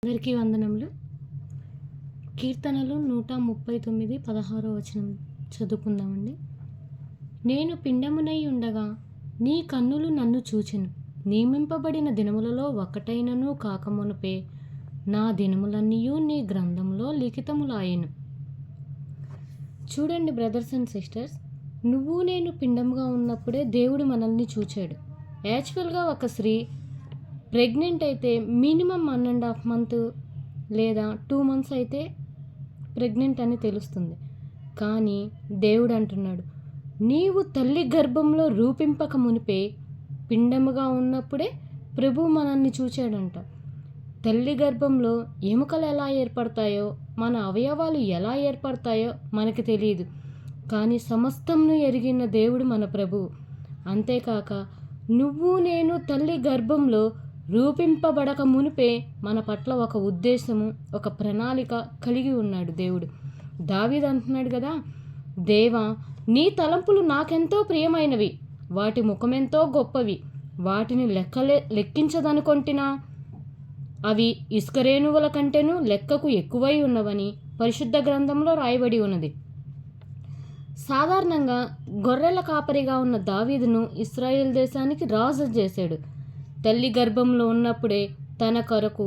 అందరికీ వందనములు. కీర్తనలు 139 16వ వచనం చదువుకుందామండి. నేను పిండమునై ఉండగా నీ కన్నులు నన్ను చూచెను. నియమింపబడిన దినములలో ఒకటైనను కాకమునుపే నా దినములన్నీయు నీ గ్రంథంలో లిఖితములాయెను. చూడండి బ్రదర్స్ అండ్ సిస్టర్స్, నువ్వు నేను పిండముగా ఉన్నప్పుడే దేవుడు మనల్ని చూచాడు. యాక్చువల్గా ఒక స్త్రీ ప్రెగ్నెంట్ అయితే మినిమం 1.5 month లేదా 2 months అయితే ప్రెగ్నెంట్ అని తెలుస్తుంది. కానీ దేవుడు అంటున్నాడు, నీవు తల్లి గర్భంలో రూపింపక మునిపే పిండముగా ఉన్నప్పుడే ప్రభు మనల్ని చూచాడంట. తల్లి గర్భంలో ఎముకలు ఎలా ఏర్పడతాయో, మన అవయవాలు ఎలా ఏర్పడతాయో మనకి తెలియదు. కానీ సమస్తంను ఎరిగిన దేవుడు మన ప్రభువు. అంతేకాక నువ్వు నేను తల్లి గర్భంలో రూపింపబడక మునిపే మన పట్ల ఒక ఉద్దేశము, ఒక ప్రణాళిక కలిగి ఉన్నాడు దేవుడు. దావీదు అంటున్నాడు కదా, దేవా నీ తలంపులు నాకెంతో ప్రియమైనవి, వాటి ముఖమెంతో గొప్పవి, వాటిని లెక్కించదనుకొంటినా, అవి ఇసుకరేణువుల కంటేను లెక్కకు ఎక్కువై ఉన్నవని పరిశుద్ధ గ్రంథంలో రాయబడి ఉన్నది. సాధారణంగా గొర్రెల కాపరిగా ఉన్న దావీదును ఇశ్రాయేల్ దేశానికి రాజు చేశాడు. తల్లి గర్భంలో ఉన్నప్పుడే తన కొరకు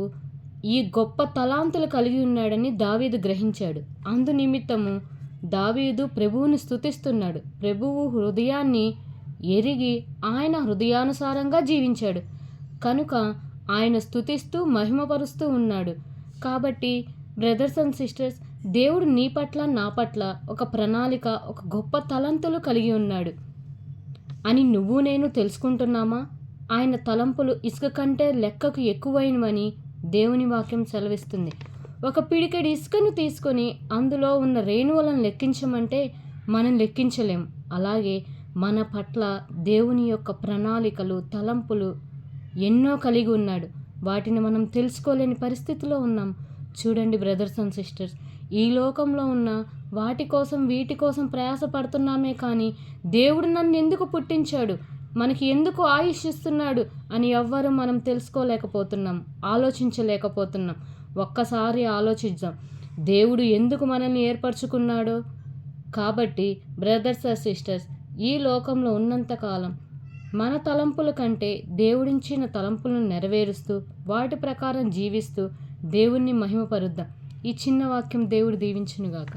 ఈ గొప్ప తలాంతులు కలిగి ఉన్నాడని దావీదు గ్రహించాడు. అందు నిమిత్తము దావీదు ప్రభువుని స్తుతిస్తున్నాడు. ప్రభువు హృదయాన్ని ఎరిగి ఆయన హృదయానుసారంగా జీవించాడు కనుక ఆయన స్తుతిస్తూ మహిమపరుస్తూ ఉన్నాడు. కాబట్టి బ్రదర్స్ అండ్ సిస్టర్స్, దేవుడు నీ పట్ల నా పట్ల ఒక ప్రణాళిక, ఒక గొప్ప తలంతులు కలిగి ఉన్నాడు అని నువ్వు నేను తెలుసుకుంటున్నామా? ఆయన తలంపులు ఇసుక కంటే లెక్కకు ఎక్కువైనవని దేవుని వాక్యం సెలవిస్తుంది. ఒక పిడికెడి ఇసుకను తీసుకొని అందులో ఉన్న రేణువులను లెక్కించమంటే మనం లెక్కించలేం. అలాగే మన పట్ల దేవుని యొక్క ప్రణాళికలు, తలంపులు ఎన్నో కలిగి ఉన్నాడు. వాటిని మనం తెలుసుకోలేని పరిస్థితిలో ఉన్నాం. చూడండి బ్రదర్స్ అండ్ సిస్టర్స్, ఈ లోకంలో ఉన్న వాటి కోసం వీటి కోసం ప్రయాసపడుతున్నామే కానీ దేవుడు నన్ను ఎందుకు పుట్టించాడు, మనకి ఎందుకు ఆయుష్ ఇస్తున్నాడు అని ఎవ్వరూ మనం తెలుసుకోలేకపోతున్నాం, ఆలోచించలేకపోతున్నాం. ఒక్కసారి ఆలోచిద్దాం, దేవుడు ఎందుకు మనల్ని ఏర్పరచుకున్నాడో. కాబట్టి బ్రదర్స్ అండ్ సిస్టర్స్, ఈ లోకంలో ఉన్నంతకాలం మన తలంపుల కంటే దేవుడిచ్చిన తలంపులను నెరవేరుస్తూ వాటి ప్రకారం జీవిస్తూ దేవుణ్ణి మహిమపరుద్దాం. ఈ చిన్న వాక్యం దేవుడు దీవించునుగాక.